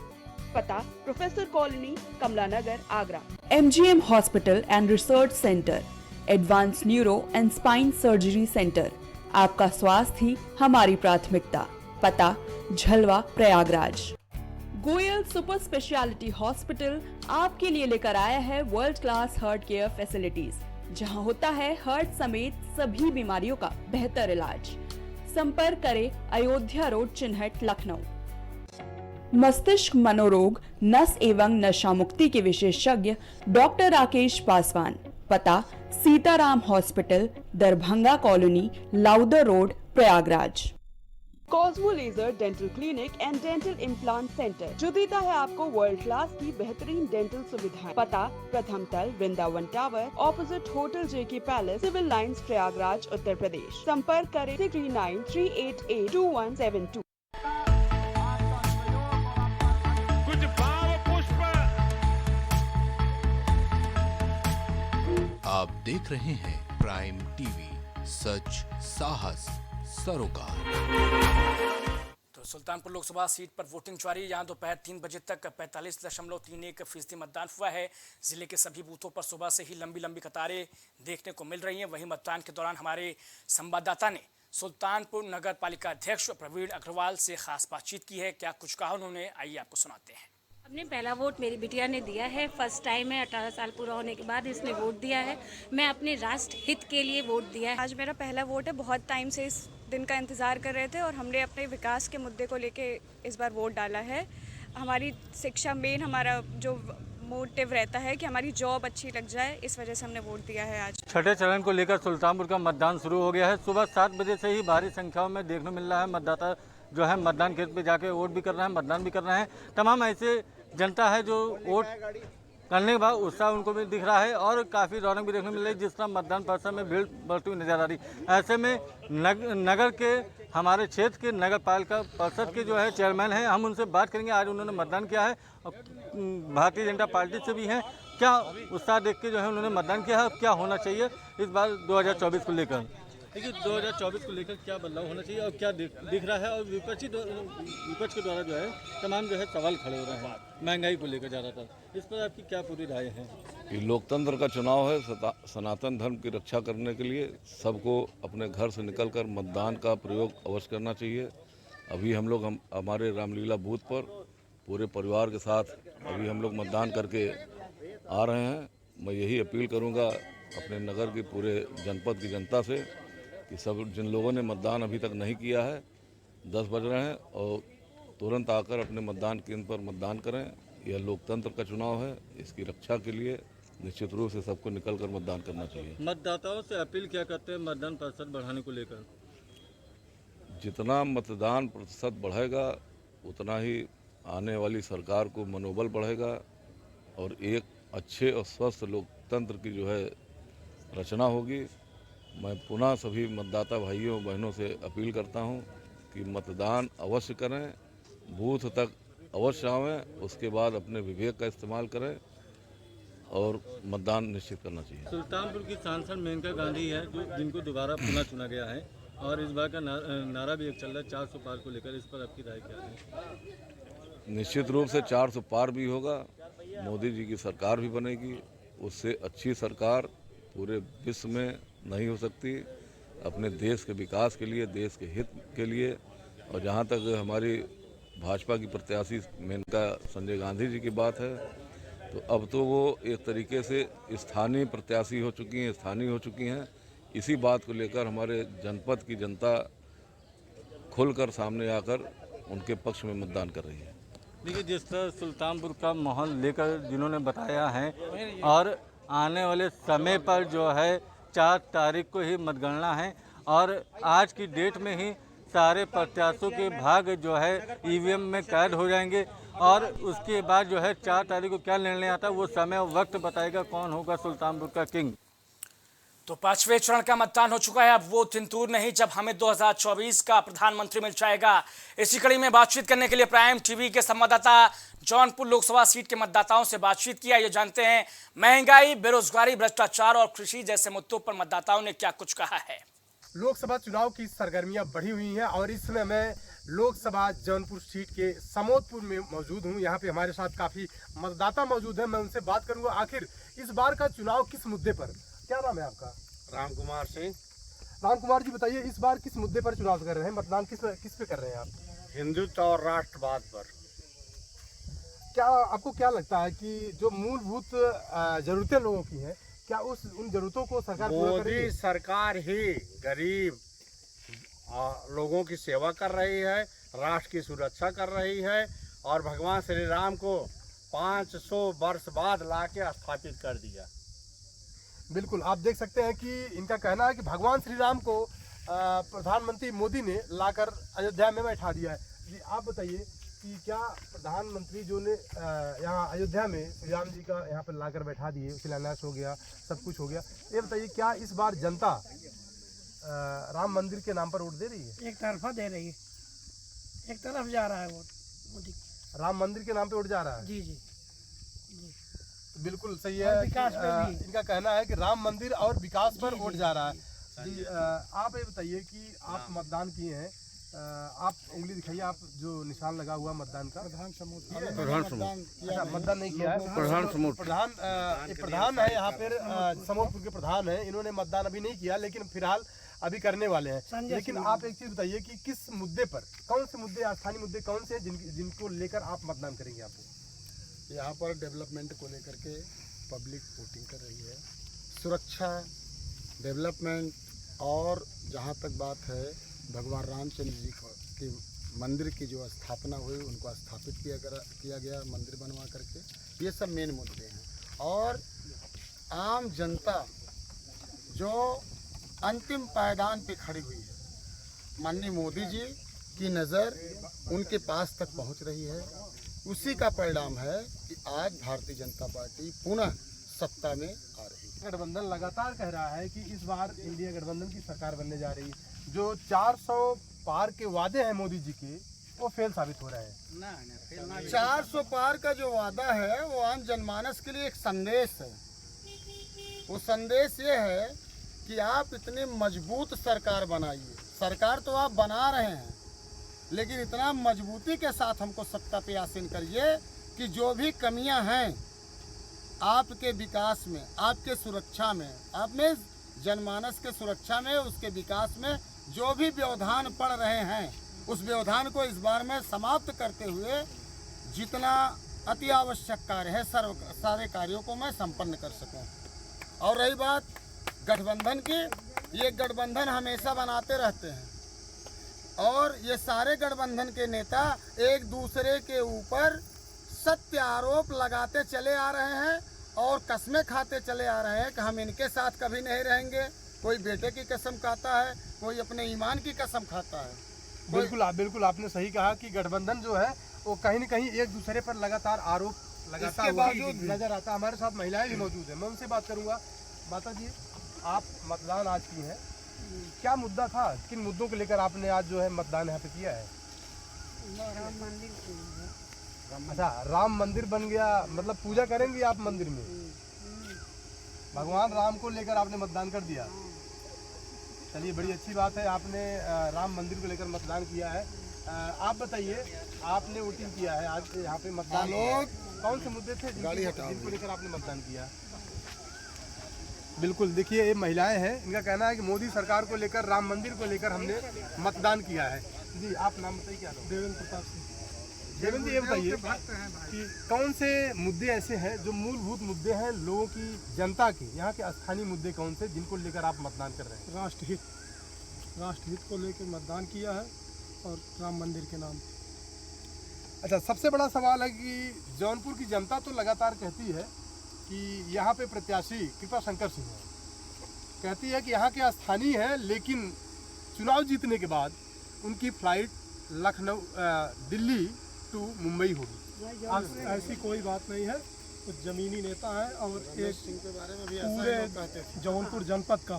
पता professor colony, Kamla Nagar, Agra. MGM hospital and research centre, advance neuro and spine surgery centre. आपका स्वास्थ्य ही हमारी प्राथमिकता। पता Jhalwa, Prayagraj. Goyal super speciality hospital आपके लिए लेकर आया है world class heart care facilities, जहां होता है हार्ट समेत सभी बीमारियों का बेहतर इलाज। संपर्क करें अयोध्या रोड, चिन्हट, लखनऊ। मस्तिष्क मनोरोग, नस एवं नशा मुक्ति के विशेषज्ञ डॉक्टर राकेश पासवान। पता Sitaram hospital, Darbhanga colony, Lowther road, Prayagraj. Cosmo laser dental clinic and dental implant centre, जो देता है आपको वर्ल्ड क्लास की बेहतरीन डेंटल सुविधाएं। पता प्रथम तल, Vrindavan tower, opposite hotel JK palace, civil lines, Prayagraj, Uttar Pradesh. संपर्क करें 6938822172। कुछ भाव पुष्प। आप देख रहे हैं प्राइम टीवी, सच साहस सरोकार। तो सुल्तानपुर लोकसभा सीट पर वोटिंग जारी। यहाँ दोपहर 3 बजे तक 45.31% मतदान हुआ है। जिले के सभी बूथों पर सुबह से ही लंबी लंबी कतारें देखने को मिल रही हैं। वहीं मतदान के दौरान हमारे संवाददाता ने सुल्तानपुर नगर पालिका अध्यक्ष प्रवीण अग्रवाल से खास बातचीत की है। क्या कुछ कहा उन्होंने, आइए आपको सुनाते हैं। अपने पहला वोट मेरी बिटिया ने दिया है। फर्स्ट टाइम है, 18 साल पूरा होने के बाद इसने वोट दिया है। मैं अपने राष्ट्र हित के लिए वोट दिया है। आज मेरा पहला वोट है। बहुत टाइम से इस दिन का इंतज़ार कर रहे थे और हमने अपने विकास के मुद्दे को लेके इस बार वोट डाला है। हमारी शिक्षा मेन हमारा जो मोटिव रहता है कि हमारी जॉब अच्छी लग जाए, इस वजह से हमने वोट दिया है आज। छठे चरण को लेकर सुल्तानपुर का मतदान शुरू हो गया है। सुबह 7 बजे से ही भारी संख्याओं में देखने मिल रहा है मतदाता जो है मतदान केंद्र पे जाके वोट भी कर रहे हैं, मतदान भी कर रहे हैं। तमाम ऐसे जनता है जो वोट करने के बाद उत्साह उनको भी दिख रहा है और काफ़ी रौनक भी देखने मिल रही है, जिस तरह मतदान परिसर में भीड़ बढ़ती हुई नजर आ रही। ऐसे में नगर के हमारे क्षेत्र के नगर पालिका परिषद के जो है चेयरमैन हैं, हम उनसे बात करेंगे। आज उन्होंने मतदान किया है और भारतीय जनता पार्टी से भी हैं। क्या उत्साह देख के जो है उन्होंने मतदान किया है, क्या होना चाहिए इस बार 2024 को लेकर? देखिए 2024 को लेकर क्या बदलाव होना चाहिए और क्या दिख रहा है, और विपक्ष के द्वारा जो है तमाम जो है सवाल खड़े हो रहे हैं महंगाई को लेकर ज़्यादातर। इस पर आपकी क्या पूरी राय है? ये लोकतंत्र का चुनाव है। सनातन धर्म की रक्षा करने के लिए सबको अपने घर से निकलकर मतदान का प्रयोग अवश्य करना चाहिए। अभी हम लोग हमारे रामलीला बूथ पर पूरे परिवार के साथ अभी हम लोग मतदान करके आ रहे हैं। मैं यही अपील करूंगा अपने नगर की पूरे जनपद की जनता से कि सब जिन लोगों ने मतदान अभी तक नहीं किया है, 10 बज रहे हैं और तुरंत आकर अपने मतदान केंद्र पर मतदान करें। यह लोकतंत्र का चुनाव है, इसकी रक्षा के लिए निश्चित रूप से सबको निकलकर मतदान करना चाहिए। मतदाताओं से अपील क्या करते हैं मतदान प्रतिशत बढ़ाने को लेकर? जितना मतदान प्रतिशत बढ़ेगा उतना ही आने वाली सरकार को मनोबल बढ़ेगा और एक अच्छे और स्वस्थ लोकतंत्र की जो है रचना होगी। मैं पुनः सभी मतदाता भाइयों बहनों से अपील करता हूं कि मतदान अवश्य करें, बूथ तक अवश्य आवें, उसके बाद अपने विवेक का इस्तेमाल करें और मतदान निश्चित करना चाहिए। सुल्तानपुर की सांसद मेनका गांधी है जो जिनको दोबारा पुनः चुना गया है और इस बार का नारा भी एक चल रहा है 400 पार को लेकर। इस पर आपकी राय क्या है? निश्चित रूप से 400 पार भी होगा। मोदी जी की सरकार भी बनेगी। उससे अच्छी सरकार पूरे विश्व में नहीं हो सकती। अपने देश के विकास के लिए, देश के हित के लिए। और जहाँ तक हमारी भाजपा की प्रत्याशी मेनका संजय गांधी जी की बात है, तो अब तो वो एक तरीके से स्थानीय प्रत्याशी हो चुकी हैं, स्थानीय हो चुकी हैं। इसी बात को लेकर हमारे जनपद की जनता खुलकर सामने आकर उनके पक्ष में मतदान कर रही है। देखिए जिस तरह सुल्तानपुर का माहौल लेकर जिन्होंने बताया है और आने वाले समय पर जो है 4 तारीख को ही मतगणना है और आज की डेट में ही सारे प्रत्याशियों के भाग जो है ईवीएम में कैद हो जाएंगे और उसके बाद जो है 4 तारीख को क्या निर्णय आता है वो समय और वक्त बताएगा कौन होगा सुल्तानपुर का किंग। तो पांचवें चरण का मतदान हो चुका है। अब वो दिन दूर नहीं जब हमें 2024 का प्रधानमंत्री मिल जाएगा। इसी कड़ी में बातचीत करने के लिए प्राइम टीवी के संवाददाता जौनपुर लोकसभा सीट के मतदाताओं से बातचीत किया। ये जानते हैं महंगाई, बेरोजगारी, भ्रष्टाचार और कृषि जैसे मुद्दों पर मतदाताओं ने क्या कुछ कहा है। लोकसभा चुनाव की सरगर्मियां बढ़ी हुई हैं और इस समय मैं लोकसभा जौनपुर सीट के समोदपुर में मौजूद हूं। यहां पे हमारे साथ काफी मतदाता मौजूद हैं। मैं उनसे बात करूंगा आखिर इस बार का चुनाव किस मुद्दे पर। क्या नाम है आपका? राम कुमार सिंह। राम कुमार जी, बताइए इस बार किस मुद्दे पर चुनाव कर रहे हैं? मतदान किस पे कर रहे हैं आप? हिंदुत्व और राष्ट्रवाद पर। क्या आपको क्या लगता है कि जो मूलभूत जरूरतें लोगों की हैं, क्या उन जरूरतों को सरकार पूरा करेगी? मोदी सरकार ही गरीब लोगों की सेवा कर रही है, राष्ट्र की सुरक्षा कर रही है और भगवान श्री राम को 500 वर्ष बाद लाके स्थापित कर दिया। बिल्कुल, आप देख सकते हैं कि इनका कहना है कि भगवान श्री राम को प्रधानमंत्री मोदी ने लाकर अयोध्या में बैठा दिया है। जी आप बताइए कि क्या प्रधानमंत्री जो ने यहाँ अयोध्या में श्री राम जी का यहाँ पर लाकर बैठा दिए, शिलान्यास हो गया, सब कुछ हो गया, ये बताइए क्या इस बार जनता राम मंदिर के नाम पर वोट दे रही है? एक तरफा दे रही है, एक तरफ जा रहा है वोट मोदी। राम मंदिर के नाम पे वोट जा रहा है? जी जी, बिल्कुल सही है। इनका कहना है कि राम मंदिर और विकास पर वोट जा रहा है। जी आप ये बताइए कि आप मतदान किए हैं, आप उंगली दिखाइए, आप जो निशान लगा हुआ मतदान का। प्रधान समूह मतदान नहीं किया है। प्रधान है यहाँ पर, समूहपुर के प्रधान है, इन्होंने मतदान अभी नहीं किया लेकिन फिलहाल अभी करने वाले हैं। लेकिन आप एक चीज बताइए कि किस मुद्दे पर, कौन से मुद्दे, स्थानीय मुद्दे कौन से हैं जिनको लेकर आप मतदान करेंगे? आपको यहाँ पर डेवलपमेंट को लेकर के पब्लिक वोटिंग कर रही है। सुरक्षा, डेवलपमेंट और जहाँ तक बात है भगवान रामचंद्र जी की मंदिर की जो स्थापना हुई, उनको स्थापित किया गया मंदिर बनवा करके, ये सब मेन मुद्दे हैं। और आम जनता जो अंतिम पायदान पे खड़ी हुई है, माननीय मोदी जी की नज़र उनके पास तक पहुंच रही है, उसी का परिणाम है कि आज भारतीय जनता पार्टी पुनः सत्ता में आ रही है। गठबंधन लगातार कह रहा है कि इस बार इंडिया गठबंधन की सरकार बनने जा रही है। जो 400 पार के वादे हैं मोदी जी के, वो फेल साबित हो रहे हैं। 400 पार का जो वादा है वो आम जनमानस के लिए एक संदेश है। वो संदेश ये है कि आप इतनी मजबूत सरकार बनाइए। सरकार तो आप बना रहे हैं, लेकिन इतना मजबूती के साथ हमको सत्ता पे आसीन करिए कि जो भी कमियां हैं आपके विकास में, आपके सुरक्षा में, आप में जनमानस के सुरक्षा में, उसके विकास में जो भी व्यवधान पड़ रहे हैं, उस व्यवधान को इस बार में समाप्त करते हुए जितना अति आवश्यक कार्य है सारे कार्यों को मैं संपन्न कर सकूं। और रही बात गठबंधन की, ये गठबंधन हमेशा बनाते रहते हैं और ये सारे गठबंधन के नेता एक दूसरे के ऊपर सत्य आरोप लगाते चले आ रहे हैं और कस्में खाते चले आ रहे हैं कि हम इनके साथ कभी नहीं रहेंगे। कोई बेटे की कसम खाता है, कोई अपने ईमान की कसम खाता है। बिल्कुल आपने सही कहा कि गठबंधन जो है वो कहीं न कहीं एक दूसरे पर लगातार आरोप लगाता हुआ नजर आता है। हमारे साथ महिलाएं भी मौजूद हैं, मैं उनसे बात करूंगा। माता जी, आप मतदान आज की हैं, क्या मुद्दा था, किन मुद्दों को लेकर आपने आज जो है मतदान यहाँ पे किया है? राम मंदिर। अच्छा, राम मंदिर बन गया, मतलब पूजा करेंगे आप मंदिर में? भगवान राम को लेकर आपने मतदान कर दिया। चलिए, बड़ी अच्छी बात है, आपने राम मंदिर को लेकर मतदान किया है। आप बताइए, आपने वोटिंग किया है आज यहाँ पे मतदान, कौन से मुद्दे थे जिनको लेकर आपने मतदान किया? बिल्कुल, देखिए ये महिलाएं हैं, इनका कहना है कि मोदी सरकार को लेकर, राम मंदिर को लेकर हमने मतदान किया है। जी आप नाम बताइए, क्या नाम? देवेंद्र प्रताप सिंह। देवेंद्र जी, ये बताइए कि कौन से मुद्दे ऐसे हैं जो मूलभूत मुद्दे हैं लोगों की, जनता के, यहाँ के स्थानीय मुद्दे कौन से जिनको लेकर आप मतदान कर रहे हैं? राष्ट्रहित को लेकर मतदान किया है और राम मंदिर के नाम। अच्छा, सबसे बड़ा सवाल है कि जौनपुर की जनता तो लगातार कहती है कि यहाँ पे प्रत्याशी कृपा शंकर सिंह है, कहती है कि यहाँ के स्थानीय है, लेकिन चुनाव जीतने के बाद उनकी फ्लाइट लखनऊ, दिल्ली टू मुंबई होगी। ऐसी कोई बात नहीं है। कुछ ज़मीनी नेता हैं और एक सिंह के बारे में भी ऐसा पूरे लोग कहते थे। जौनपुर जनपद का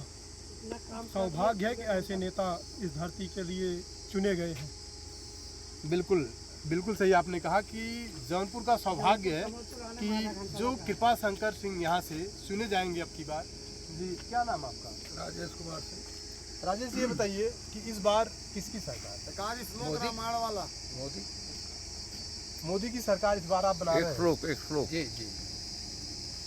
सौभाग्य है कि ऐसे नेता इस धरती के लिए चुने गए हैं। बिल्कुल बिल्कुल सही आपने कहा कि जौनपुर का सौभाग्य है कि जो कृपा शंकर सिंह यहाँ से चुने जाएंगे अब की बार। जी क्या नाम आपका? राजेश कुमार सिंह। राजेश ये बताइए कि इस बार किसकी सरकार? रामायण वाला मोदी की सरकार इस बार आप बना रहे हैं। एक श्लोक जी जी।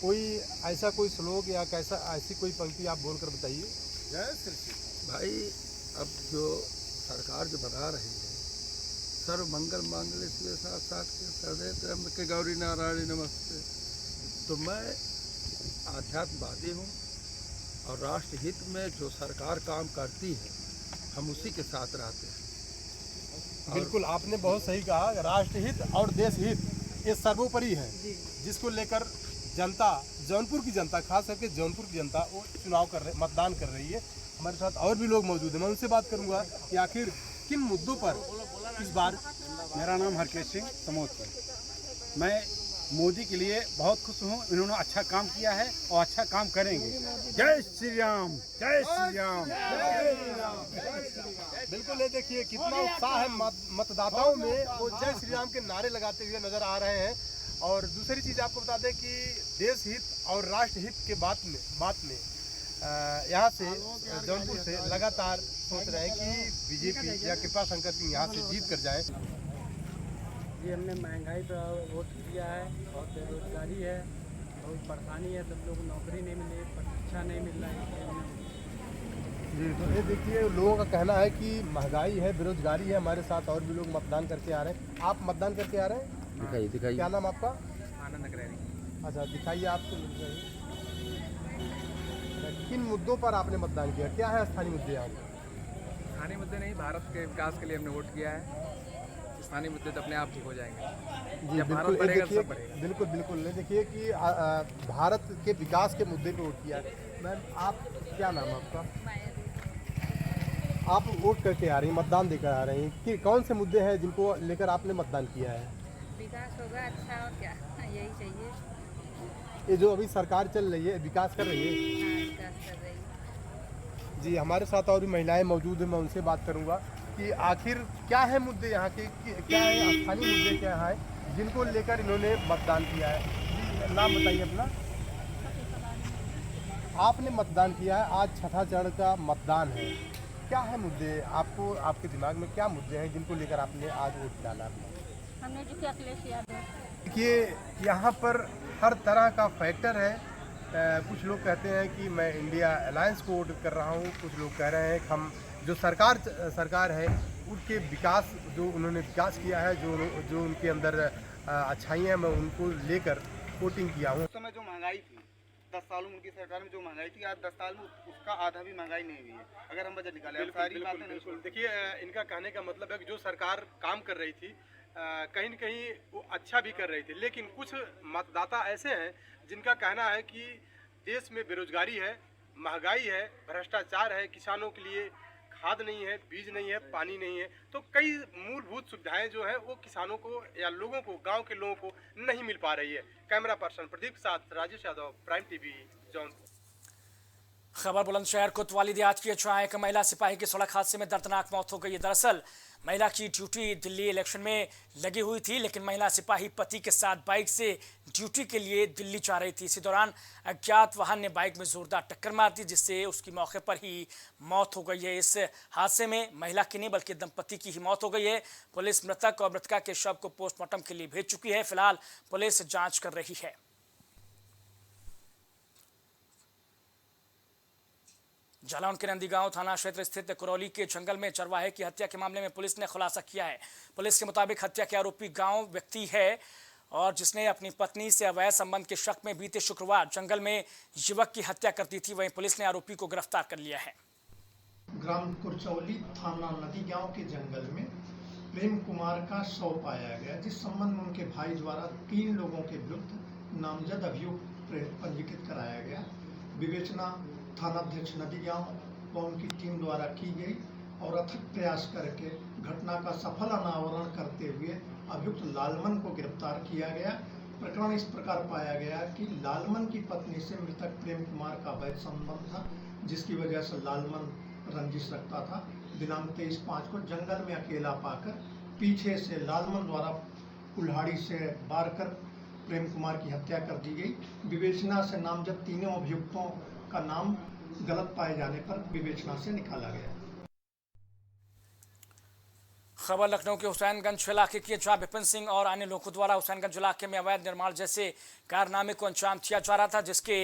कोई ऐसा कोई श्लोक या कैसा ऐसी कोई पंक्ति आप बोलकर बताइए। जय श्री कृष्ण। भाई अब जो सरकार जो बना रही है, सर्व मंगल मांगल्ये शिवे सर्वार्थ साधके त्र्यंबके गौरी नारायणी नमस्ते। तो मैं आध्यात्मवादी हूँ और राष्ट्र हित में जो सरकार काम करती है हम उसी के साथ रहते हैं। बिल्कुल आपने बहुत सही कहा, राष्ट्रहित और देश हित ये सर्वोपरि है, जिसको लेकर जनता, जौनपुर की जनता, खास करके जौनपुर की जनता वो चुनाव कर रहे, मतदान कर रही है। हमारे साथ और भी लोग मौजूद हैं, मैं उनसे बात करूंगा कि आखिर किन मुद्दों पर इस बार। मेरा नाम हरकेश सिंह समोदपुर। मैं मोदी के लिए बहुत खुश हूँ, इन्होंने अच्छा काम किया है और अच्छा काम करेंगे। जय श्री राम, जय श्री राम। बिल्कुल ये देखिए कितना उत्साह है मतदाताओं में, वो जय श्री राम के नारे लगाते हुए नजर आ रहे हैं। और दूसरी चीज़ आपको बता दें कि देश हित और राष्ट्र हित के बात में यहाँ से जौनपुर से लगातार सोच रहे हैं कि बीजेपी या कृपा शंकर सिंह यहाँ से जीत कर जाए। जी हमने महंगाई पर वोट दिया है, बहुत बेरोजगारी है, बहुत परेशानी है, सब लोग नौकरी नहीं मिली, शिक्षा नहीं मिल रहा है। जी तो ये देखिए लोगों का कहना है कि महंगाई है, बेरोजगारी है। हमारे साथ और भी लोग मतदान करके आ रहे हैं। आप मतदान करके आ रहे हैं? दिखाइए। क्या नाम आपका? आनंद अग्रवाल। अच्छा दिखाइए आपको। किन मुद्दों पर आपने मतदान किया? क्या है स्थानीय मुद्दे आपके? स्थानीय मुद्दे नहीं, भारत के विकास के लिए हमने वोट किया है। स्थानीय मुद्दे तो अपने आप ठीक हो जाएंगे। जी बिल्कुल देखिए, बिल्कुल बिल्कुल देखिए कि भारत के विकास के मुद्दे पे वोट किया है। मैम आप क्या नाम है आपका? आप वोट करके आ रही हैं, मतदान देकर आ रही हैं कि कौन से मुद्दे हैं जिनको लेकर आपने मतदान किया है? विकास होगा अच्छा, और क्या यही चाहिए। ये जो अभी सरकार चल रही है विकास कर रही है? हाँ, विकास कर रही है। जी हमारे साथ और भी महिलाएं मौजूद हैं, मैं उनसे बात करूंगा कि आखिर क्या है मुद्दे यहाँ के, क्या है स्थानीय मुद्दे क्या है जिनको लेकर इन्होंने मतदान किया है। जी नाम बताइए अपना। आपने मतदान किया है, आज छठा चरण का मतदान है, क्या है मुद्दे आपको, आपके दिमाग में क्या मुद्दे हैं जिनको लेकर आपने आज वोट डाला? हमने जो अखिलेश यादव। देखिए यहाँ पर हर तरह का फैक्टर है। कुछ लोग कहते हैं कि मैं इंडिया अलायंस को वोट कर रहा हूँ, कुछ लोग कह रहे हैं कि हम जो सरकार है उनके विकास, जो उन्होंने विकास किया है, जो उनके अंदर अच्छाइयाँ, मैं उनको लेकर वोटिंग किया हूँ। उस समय जो महंगाई थी 10 सालों में उनकी सरकार में जो महंगाई थी, आज 10 साल में उसका आधा भी महंगाई नहीं हुई है। अगर हम बजट निकालें सारी बातें बिल्कुल देखिए इनका कहने का मतलब है कि जो सरकार काम कर रही थी कहीं न कहीं वो अच्छा भी कर रही थी, लेकिन कुछ मतदाता ऐसे हैं जिनका कहना है कि देश में बेरोजगारी है, महंगाई है, भ्रष्टाचार है, किसानों के लिए खाद नहीं है, बीज नहीं है, पानी नहीं है, तो कई मूलभूत सुविधाएं जो है वो किसानों को या लोगों को, गांव के लोगों को नहीं मिल पा रही है। कैमरा पर्सन प्रदीप के साथ राजेश यादव, प्राइम टीवी, जौनपुर। खबर बुलंदशहर कोतवाली देहात की है। एक महिला सिपाही की सड़क हादसे में दर्दनाक मौत हो गई। दरअसल महिला की ड्यूटी दिल्ली इलेक्शन में लगी हुई थी, लेकिन महिला सिपाही पति के साथ बाइक से ड्यूटी के लिए दिल्ली जा रही थी। इसी दौरान अज्ञात वाहन ने बाइक में जोरदार टक्कर मार दी, जिससे उसकी मौके पर ही मौत हो गई है। इस हादसे में महिला की नहीं बल्कि दंपति की ही मौत हो गई है। पुलिस मृतक और मृतका के शव को पोस्टमार्टम के लिए भेज चुकी है। फिलहाल पुलिस जाँच कर रही है। जालौन के नंदीगांव थाना क्षेत्र स्थित करौली के जंगल में चरवाहे की हत्या के मामले में पुलिस ने खुलासा किया है। पुलिस के मुताबिक हत्या के आरोपी गांव व्यक्ति है और जिसने अपनी पत्नी से अवैध संबंध के शक में बीते शुक्रवार जंगल में युवक की हत्या कर दी थी। वहीं पुलिस ने आरोपी को गिरफ्तार कर लिया है। ग्राम कुरचौली थाना नदीगांव के जंगल में प्रेम कुमार का शव पाया गया, जिस संबंध में उनके भाई द्वारा 3 लोगों के विरुद्ध नामजद अभियोग पंजीकृत कराया गया। विवेचना थानाध्यक्ष नदीगांव व उनकी टीम द्वारा की गई और अथक प्रयास करके घटना का सफल अनावरण करते हुए अभियुक्त लालमन को गिरफ्तार किया गया। प्रकरण इस प्रकार पाया गया कि लालमन की पत्नी से मृतक प्रेम कुमार का अवैध संबंध था, जिसकी वजह से लालमन रंजिश रखता था। दिनांक 23/5 को जंगल में अकेला पाकर पीछे से लालमन द्वारा कुल्हाड़ी से वार कर प्रेम कुमार की हत्या कर दी गई। विवेचना से नामजद तीनों अभियुक्तों का नाम गलत पाए जाने पर विवेचना से निकाला गया। खबर लखनऊ के हुसैनगंज इलाके की, जहां विपिन सिंह और अन्य लोगों द्वारा हुसैनगंज इलाके में अवैध निर्माण जैसे कारनामे को अंजाम दिया जा रहा था, जिसके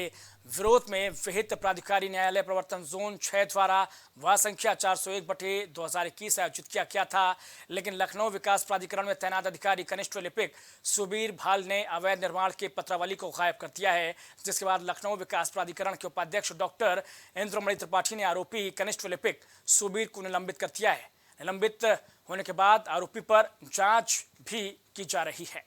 विरोध में विहित प्राधिकारी न्यायालय प्रवर्तन जोन 6 द्वारा वह संख्या 401/2021 आयोजित किया गया था। लेकिन लखनऊ विकास प्राधिकरण में तैनात अधिकारी कनिष्ठ लिपिक सुबीर भाल ने अवैध निर्माण के पत्रावली को गायब कर दिया है, जिसके बाद लखनऊ विकास प्राधिकरण के उपाध्यक्ष डॉक्टर इंद्रमणि त्रिपाठी ने आरोपी कनिष्ठ लिपिक सुबीर को निलंबित कर दिया है। निलंबित होने के बाद आरोपी पर जांच भी की जा रही है।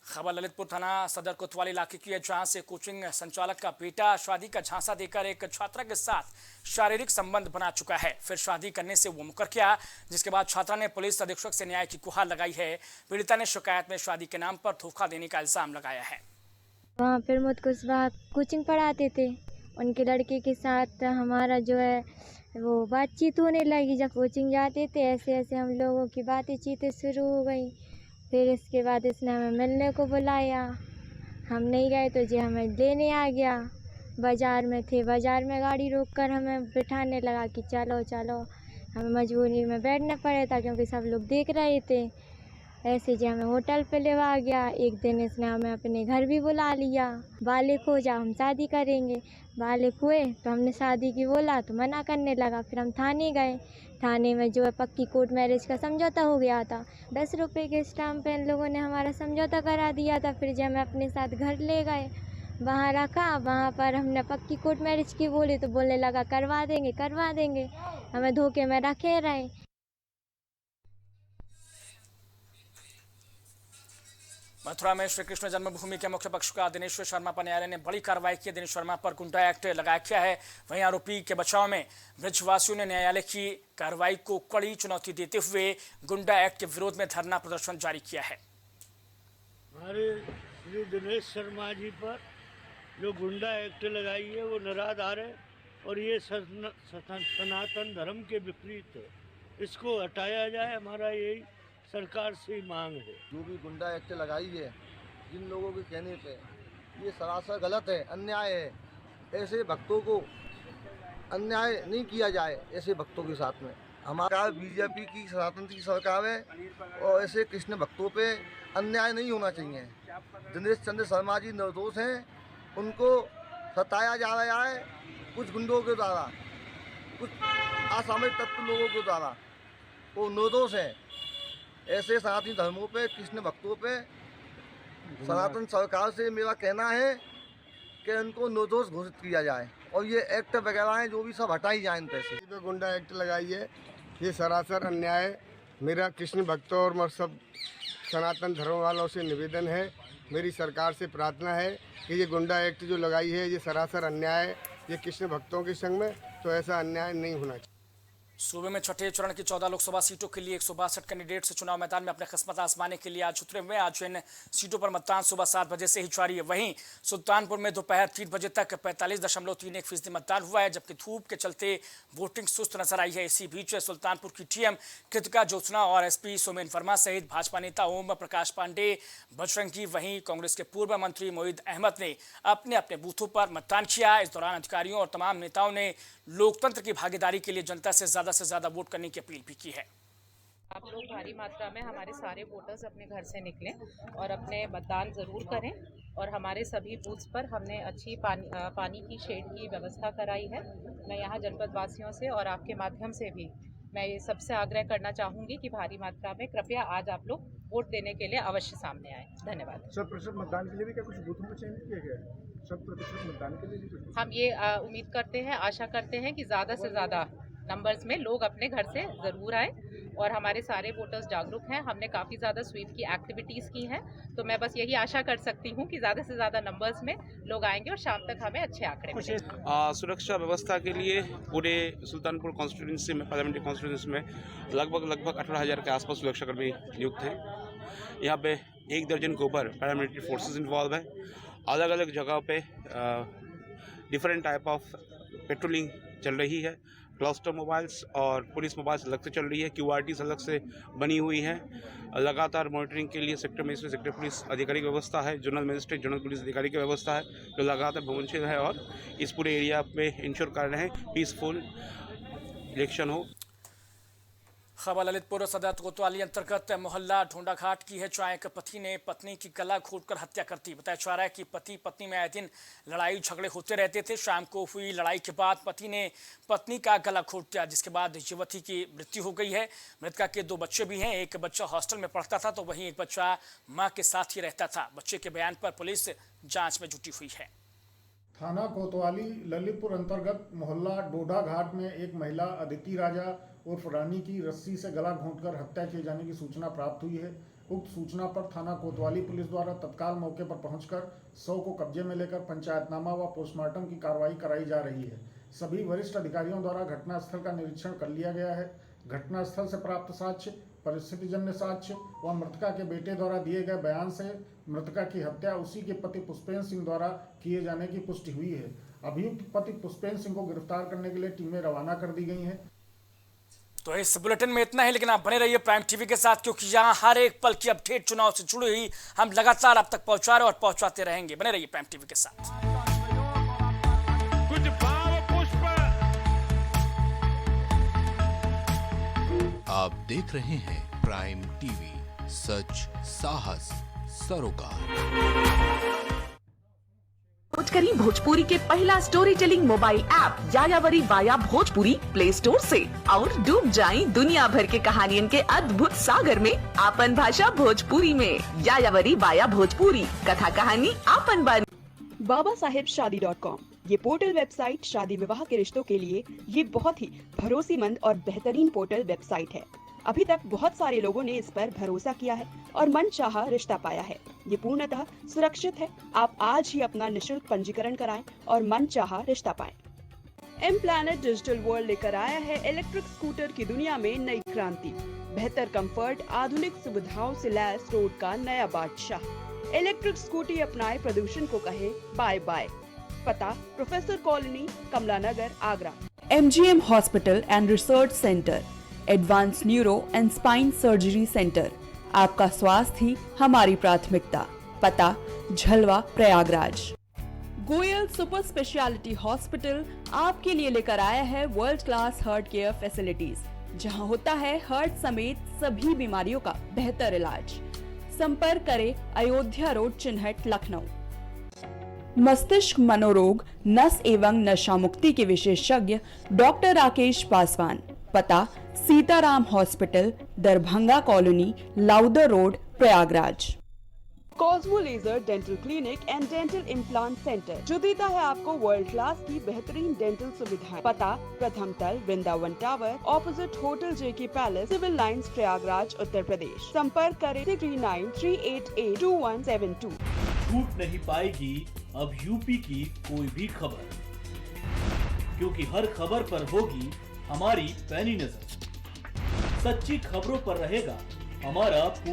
खबर ललितपुर थाना सदर कोतवाली इलाके की है, जहां से कोचिंग संचालक का बेटा शादी का झांसा देकर एक छात्रा के साथ शारीरिक संबंध बना चुका है। फिर शादी करने से वो मुकर गया, जिसके बाद छात्रा ने पुलिस अधीक्षक से न्याय की गुहार लगाई है। पीड़िता ने शिकायत में शादी के नाम पर धोखा देने का इल्जाम लगाया है। वहाँ फिर मुझको कोचिंग पढ़ाते थे, उनके लड़के के साथ हमारा जो है वो बातचीत होने लगी। जब कोचिंग जाते थे ऐसे ऐसे हम लोगों की बातचीतें शुरू हो गई। फिर इसके बाद इसने हमें मिलने को बुलाया, हम नहीं गए तो जी हमें लेने आ गया। बाज़ार में थे, बाज़ार में गाड़ी रोककर हमें बिठाने लगा कि चलो चलो। हमें मजबूरी में बैठना पड़ा था क्योंकि सब लोग देख रहे थे। ऐसे जी हमें होटल पे ले आ गया। एक दिन इसने हमें अपने घर भी बुला लिया। बालिक हो जा, हम शादी करेंगे। बालिक हुए तो हमने शादी की बोला तो मना करने लगा। फिर हम थाने गए, थाने में जो है पक्की कोर्ट मैरिज का समझौता हो गया था। 10 रुपये के स्टाम्प पे इन लोगों ने हमारा समझौता करा दिया था। फिर जब हमें अपने साथ घर ले गए, वहाँ रखा, वहाँ पर हमने पक्की कोर्ट मैरिज की बोली तो बोलने लगा करवा देंगे। हमें धोखे में रखे रहे। मथुरा में श्री कृष्ण जन्मभूमि के मुख्य पक्षकार दिनेश शर्मा पर न्यायालय ने बड़ी कार्रवाई की। दिनेश शर्मा पर गुंडा एक्ट लगाया गया है। वहीं आरोपी के बचाव में ब्रजवासियों ने न्यायालय की कार्रवाई को कड़ी चुनौती देते हुए गुंडा एक्ट के विरोध में धरना प्रदर्शन जारी किया है। हमारे श्री दिनेश शर्मा जी पर जो गुंडा एक्ट लगाई है वो निराधार है और ये सनातन धर्म के विपरीत है। इसको हटाया जाए, हमारा यही सरकार से मांग है। जो भी गुंडा एक्ट लगाई है जिन लोगों के कहने पे, ये सरासर गलत है, अन्याय है। ऐसे भक्तों को अन्याय नहीं किया जाए। ऐसे भक्तों के साथ में हमारा बीजेपी की सनातन की सरकार है और ऐसे कृष्ण भक्तों पे अन्याय नहीं होना चाहिए। दिनेश चंद्र शर्मा जी निर्दोष हैं, उनको सताया जा रहा है कुछ गुंडों के द्वारा, कुछ असामाजिक तत्व लोगों के द्वारा। वो निर्दोष है। ऐसे सनातनी धर्मों पे, कृष्ण भक्तों पे सनातन सरकार से मेरा कहना है कि उनको निर्दोष घोषित किया जाए और ये एक्ट वगैरह हैं जो भी सब हटाई जाए। इन पैसे गुंडा एक्ट लगाई है, ये सरासर अन्याय है। मेरा कृष्ण भक्तों और सब सनातन धर्म वालों से निवेदन है, मेरी सरकार से प्रार्थना है कि ये गुंडा एक्ट जो लगाई है ये सरासर अन्याय है। ये कृष्ण भक्तों के संग में तो ऐसा अन्याय नहीं होना चाहिए। सूबे में छठे चरण की 14 लोकसभा सीटों के लिए 162 कैंडिडेट से चुनाव मैदान में अपने किस्मत आजमाने के लिए आज उतरे हुए। आज इन सीटों पर मतदान सुबह 7 बजे से ही जारी है। वहीं सुल्तानपुर में दोपहर 3 बजे तक 45.31% मतदान हुआ है, जबकि धूप के चलते वोटिंग सुस्त नजर आई है। इसी बीच सुल्तानपुर की टीएम कृतिका ज्योत्सना और एसपी सोमेन वर्मा सहित भाजपा नेता ओम प्रकाश पांडे, बजरंगी, वहीं कांग्रेस के पूर्व मंत्री मोहिद अहमद ने अपने अपने बूथों पर मतदान किया। इस दौरान अधिकारियों और तमाम नेताओं ने लोकतंत्र की भागीदारी के लिए जनता से ज्यादा वोट करने की अपील भी की है। आप लोग भारी मात्रा में, हमारे सारे वोटर्स अपने घर से निकलें और अपने मतदान ज़रूर करें। और हमारे सभी बूथ्स पर हमने अच्छी पानी की शेड की व्यवस्था कराई है। मैं यहाँ जनपद वासियों से और आपके माध्यम से भी मैं ये सबसे आग्रह करना चाहूँगी कि भारी मात्रा में कृपया आज आप लोग वोट देने के लिए अवश्य सामने आए। धन्यवाद। 100% मतदान के लिए भी क्या कुछ बूथों को चयनित किया गया है? 100% मतदान के लिए भी कुछ? हम ये उम्मीद करते हैं, आशा करते हैं कि ज़्यादा से ज़्यादा नंबर्स में लोग अपने घर से ज़रूर आए और हमारे सारे वोटर्स जागरूक हैं। हमने काफ़ी ज़्यादा स्वीप की एक्टिविटीज़ की हैं, तो मैं बस यही आशा कर सकती हूँ कि ज़्यादा से ज़्यादा नंबर्स में लोग आएंगे और शाम तक हमें अच्छे आंकड़े मिलेंगे। सुरक्षा व्यवस्था के लिए पूरे सुल्तानपुर कॉन्स्टिट्यूंसी में, पार्लियामेंट्री कॉन्स्टिट्यूंसी में लगभग 18,000 के आसपास सुरक्षाकर्मी नियुक्त हैं। यहाँ पे 1 दर्जन के ऊपर पैरामिलिट्री फोर्सेस इन्वॉल्व है। अलग अलग जगह पे डिफरेंट टाइप ऑफ पेट्रोलिंग चल रही है। क्लस्टर मोबाइल्स और पुलिस मोबाइल्स अलग से चल रही है, QRTs अलग से बनी हुई है। लगातार मॉनिटरिंग के लिए सेक्टर मजिस्ट्रेट, सेक्टर पुलिस अधिकारी की व्यवस्था है, जोनल मजिस्ट्रेट, जोनल पुलिस अधिकारी की व्यवस्था है, जो लगातार भ्रमणशील है और इस पूरे एरिया में इंश्योर कर रहे हैं पीसफुल इलेक्शन हो। खबर ललितपुर सदर कोतवाली अंतर्गत मोहल्ला ढोंडाघाट की है, जहां एक पति ने पत्नी की गला घोंटकर हत्या कर दी। बताया जा रहा है कि पति पत्नी में आए दिन लड़ाई झगड़े होते रहते थे। शाम को हुई लड़ाई के बाद पति ने पत्नी का गला घोंट दिया, जिसके बाद युवती की मृत्यु हो गई है। मृतका के 2 बच्चे भी हैं। एक बच्चा हॉस्टल में पढ़ता था तो वहीं एक बच्चा माँ के साथ ही रहता था। बच्चे के बयान पर पुलिस जाँच में जुटी हुई है। थाना कोतवाली ललितपुर अंतर्गत मोहल्ला डोडा घाट में एक महिला अदिति राजा उर्फ रानी की रस्सी से गला घोंटकर हत्या किए जाने की सूचना प्राप्त हुई है। उक्त सूचना पर थाना कोतवाली पुलिस द्वारा तत्काल मौके पर पहुंचकर शव को कब्जे में लेकर पंचायतनामा व पोस्टमार्टम की कार्रवाई कराई जा रही है। सभी वरिष्ठ अधिकारियों द्वारा घटनास्थल का निरीक्षण कर लिया गया है। घटनास्थल से प्राप्त साक्ष्य, परिस्थितिजन्य साक्ष्य व मृतका के बेटे द्वारा दिए गए बयान से मृतका की हत्या उसी के पति पुष्पेंद्र सिंह द्वारा किए जाने की पुष्टि हुई है। अभियुक्त पति पुष्पेंद्र सिंह को गिरफ्तार करने के लिए टीमें रवाना कर दी गई हैं। तो इस बुलेटिन में इतना ही, लेकिन आप बने रहिए प्राइम टीवी के साथ, क्योंकि यहाँ हर एक पल की अपडेट चुनाव से जुड़ी हुई हम लगातार आप तक पहुंचा रहे और पहुंचाते रहेंगे। बने रहिए प्राइम टीवी के साथ। कुछ भाव पुष्प। आप देख रहे हैं प्राइम टीवी, सच साहस सरोकार। खोज करी भोजपुरी के पहला story telling mobile app यायावरी via Bhojpuri play store से और डूब जाएं दुनिया भर के कहानियन के अद्भुत सागर में आपन भाषा भोजपुरी में। यायावरी वाया भोजपुरी, कथा कहानी आपन बानी। BabaSahebShadi.com ये पोर्टल वेबसाइट शादी विवाह के रिश्तों के लिए ये बहुत ही भरोसेमंद और बेहतरीन पोर्टल वेबसाइट है। अभी तक बहुत सारे लोगों ने इस पर भरोसा किया है और मनचाहा रिश्ता पाया है। ये पूर्णतः सुरक्षित है। आप आज ही अपना निशुल्क पंजीकरण कराएं और मनचाहा रिश्ता पाएं। एम प्लैनेट डिजिटल वर्ल्ड लेकर आया है इलेक्ट्रिक स्कूटर की दुनिया में नई क्रांति। बेहतर कंफर्ट, आधुनिक सुविधाओं से लैस रोड का नया बादशाह। इलेक्ट्रिक स्कूटी अपनाए, प्रदूषण को कहे बाय बाय। पता professor colony, Kamla Nagar, Agra. MGM hospital and research centre, advance neuro and spine surgery centre. आपका स्वास्थ्य ही हमारी प्राथमिकता। पता Jhalwa, Prayagraj. Goyal super speciality hospital आपके लिए लेकर आया है world class heart care facilities, जहां होता है हार्ट समेत सभी बीमारियों का बेहतर इलाज। संपर्क करें अयोध्या रोड, चिन्हट, लखनऊ। मस्तिष्क मनोरोग, नस एवं नशा मुक्ति के विशेषज्ञ डॉक्टर राकेश पासवान। पता Sitaram hospital, Darbhanga colony, Lowther road, Prayagraj. Cosmo laser dental clinic and dental implant centre, जो देता है आपको वर्ल्ड क्लास की बेहतरीन डेंटल सुविधाएं। पता प्रथम तल, Vrindavan tower, opposite hotel JK palace, civil lines, Prayagraj, Uttar Pradesh. संपर्क करें 3938822172। छूट नहीं पाएगी अब यूपी की कोई भी खबर, क्योंकि हर खबर पर होगी हमारी पैनी नजर। सच्ची खबरों पर रहेगा हमारा